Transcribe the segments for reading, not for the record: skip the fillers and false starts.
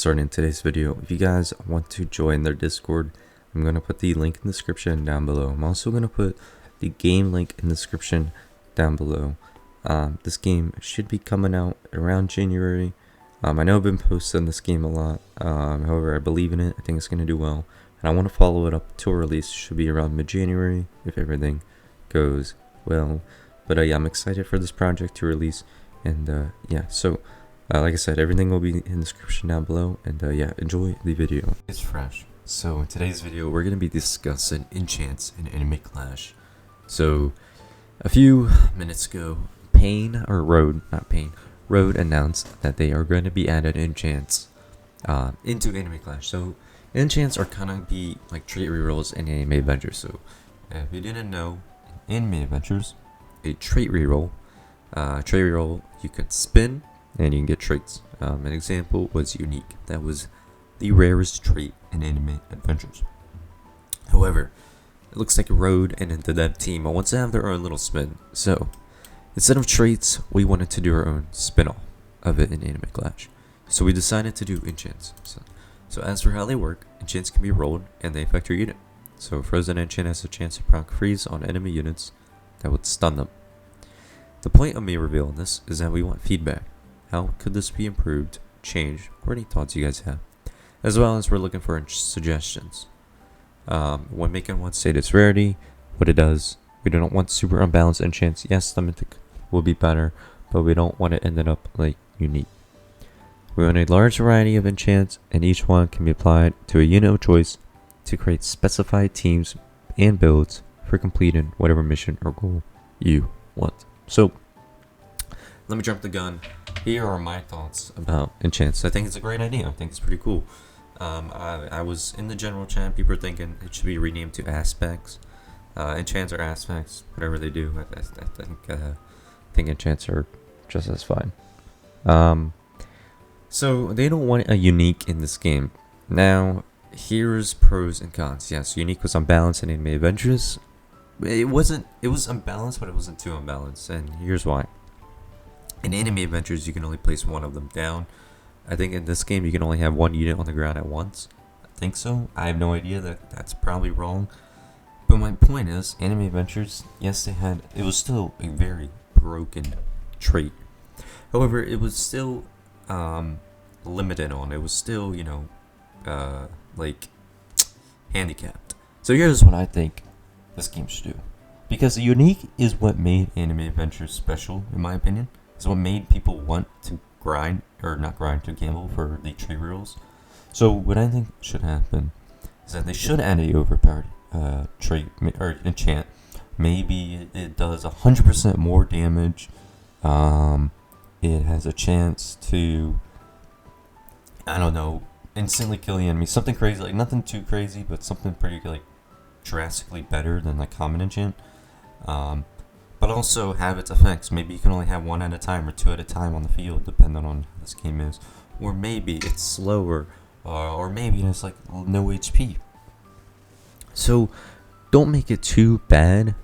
starting today's video, if you guys want to join their Discord, I'm going to put the link in the description down below. I'm also going to put the game link in the description down below. This game should be coming out around January. I know I've been posting this game a lot, however I believe in it. I think it's going to do well, and I want to follow it up to a release. Should be around mid-January if everything goes well. But yeah, I'm excited for this project to release, and yeah, so like I said, everything will be in the description down below, and yeah, enjoy the video. It's fresh. So in today's video, we're going to be discussing Enchants and Enemy Clash. So a few minutes ago, Road announced that they are going to be added Enchants into Enemy Clash. So Enchants are kind of be like trait rerolls in Anime Adventures. So if you didn't know, in Anime Adventures, a trait reroll, you could spin and you can get traits. An example was Unique. That was the rarest trait in Anime Adventures. However, it looks like Road and the dev team wants to have their own little spin. So instead of traits, we wanted to do our own spin-off of it in Anime Clash. So we decided to do Enchants. So as for how they work, Enchants can be rolled and they affect your unit. So Frozen Enchant has a chance to proc freeze on enemy units that would stun them. The point of me revealing this is that we want feedback. How could this be improved, changed, or any thoughts you guys have? As well as we're looking for suggestions. When making one state its rarity, what it does. We don't want super unbalanced enchants. Yes, the mythic will be better, but we don't want it ended up like Unique. We want a large variety of enchants, and each one can be applied to a unit of choice to create specified teams and builds for completing whatever mission or goal you want. So let me jump the gun. Here are my thoughts about Enchants. I think it's a great idea. I think it's pretty cool. I was in the general chat. People are thinking it should be renamed to Aspects. Enchants or Aspects, whatever they do. I think Enchants are just as fine. So they don't want a Unique in this game. Now, here's pros and cons. Yes, Unique was unbalanced in Anime Adventures. It was unbalanced, but it wasn't too unbalanced, and here's why. In Anime Adventures, you can only place one of them down. I think in this game, you can only have one unit on the ground at once. I think so. I have no idea. That's probably wrong. But my point is, Anime Adventures, yes, it was still a very broken trait. However, it was still limited on. It was still, like handicapped. So here's what I think this game should do. Because Unique is what made Anime Adventures special, in my opinion. It's what made people want to to gamble for the trait rules. So what I think should happen is that they should add a overpowered trait or enchant. Maybe it does 100% more damage. It has a chance to, I don't know, instantly kill the enemy. Something crazy, like nothing too crazy, but something pretty like drastically better than like common enchant. But also have its effects. Maybe you can only have one at a time or two at a time on the field, depending on how this game is. Or maybe it's slower, or maybe it has like no HP. So don't make it too bad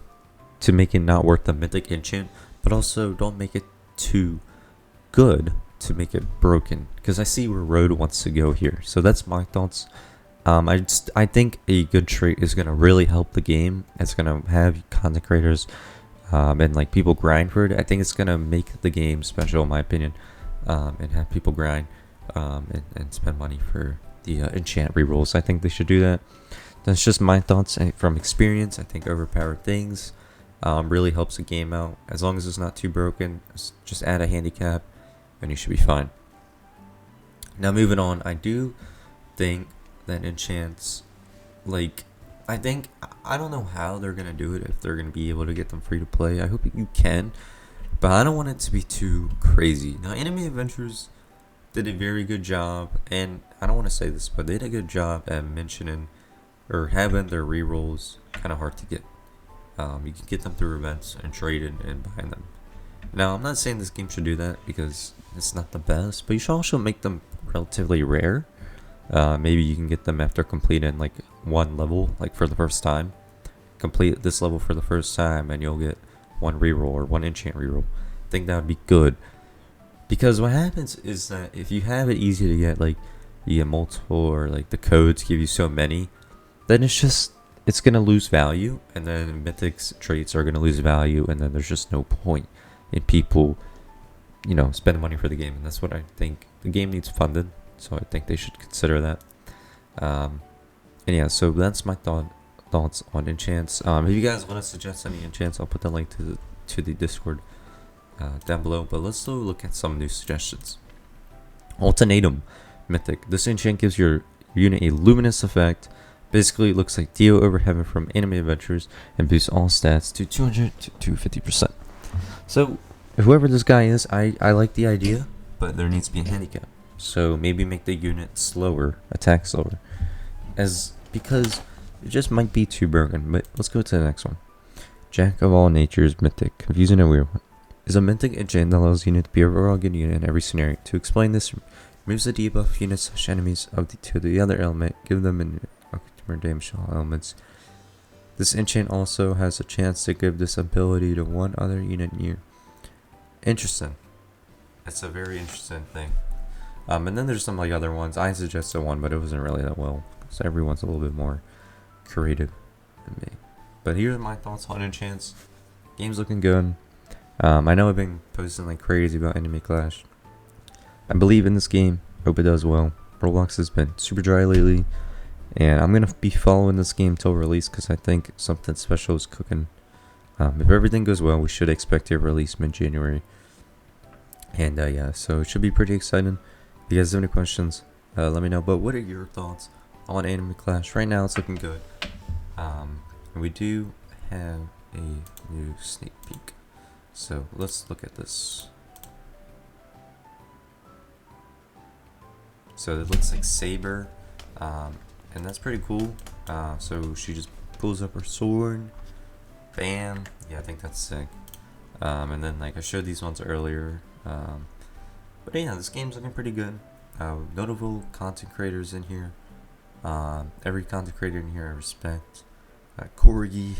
to make it not worth the mythic enchant, but also don't make it too good to make it broken. Because I see where Road wants to go here. So that's my thoughts. I think a good trait is gonna really help the game. It's gonna have content creators and like people grind for it. I think it's gonna make the game special, in my opinion, and have people grind and spend money for the enchant rerolls. I think they should do that. That's just my thoughts from experience. I think overpowered things really helps the game out. As long as it's not too broken, just add a handicap, and you should be fine. Now moving on, I do think that enchants, like, I don't know how they're gonna do it, if they're gonna be able to get them free to play. I hope you can, but I don't want it to be too crazy. Now, Anime Adventures did a very good job, and I don't want to say this, but they did a good job at mentioning or having their rerolls kind of hard to get. You can get them through events and trade and buy them. Now, I'm not saying this game should do that because it's not the best, but you should also make them relatively rare. Maybe you can get them after completing like one level, like for the first time. Complete this level for the first time and you'll get one reroll or one enchant reroll. I think that would be good. Because what happens is that if you have it easy to get, like you get multiple, or like the codes give you so many, then it's gonna lose value, and then mythics traits are gonna lose value, and then there's just no point in people, spending money for the game. And that's what I think. The game needs funded, so I think they should consider that. And yeah, so that's my thoughts on enchants. If you guys want to suggest any enchants, I'll put the link to the Discord down below. But let's still look at some new suggestions. Ultimatum mythic. This enchant gives your unit a luminous effect. Basically, it looks like Dio over Heaven from Anime Adventures, and boosts all stats to 200 to 250%. So, whoever this guy is, I like the idea, but there needs to be a handicap. So maybe make the unit slower, attack slower, because it just might be too broken. But let's go to the next one. Jack of all natures mythic. Confusing and weird one. Is a mythic enchant that allows unit to be overall good unit in every scenario. To explain this, removes the debuff units / enemies to the other element, give them an more damage to all elements. This enchant also has a chance to give this ability to one other unit near. Interesting. It's a very interesting thing. And then there's some like other ones. I suggested one, but it wasn't really that well. So everyone's a little bit more creative than me. But here are my thoughts on enchants. Game's looking good. I know I've been posting like crazy about Enemy Clash. I believe in this game. Hope it does well. Roblox has been super dry lately, and I'm gonna be following this game till release because I think something special is cooking. If everything goes well, we should expect a release mid-January. And yeah, so it should be pretty exciting. If you guys have any questions, let me know. But what are your thoughts on Enemy Clash? Right now, it's looking good. And we do have a new sneak peek. So let's look at this. So it looks like Saber, and that's pretty cool. So she just pulls up her sword. Bam. Yeah, I think that's sick. And then like I showed these ones earlier. But yeah, this game's looking pretty good. Notable content creators in here. Every content creator in here I respect. Corgi,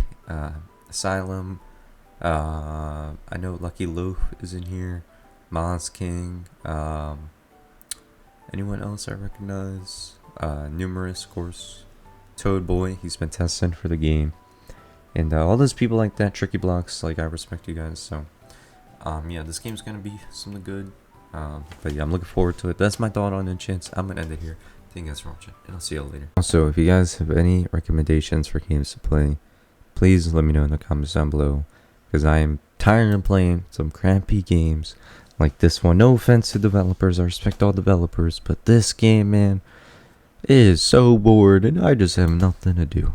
Asylum. I know Lucky Loaf is in here. Mons King. Anyone else I recognize? Numerous, of course. Toad Boy, he's been testing for the game. And all those people like that, Tricky Blocks, like I respect you guys. So, yeah, this game's gonna be something good. But yeah, I'm looking forward to it. That's my thought on Enchants. I'm gonna end it here. Thank you guys for watching, and I'll see you all later. Also, if you guys have any recommendations for games to play, please let me know in the comments down below, because I am tired of playing some crappy games like this one. No offense to developers, I respect all developers, but this game, man, is so bored, and I just have nothing to do.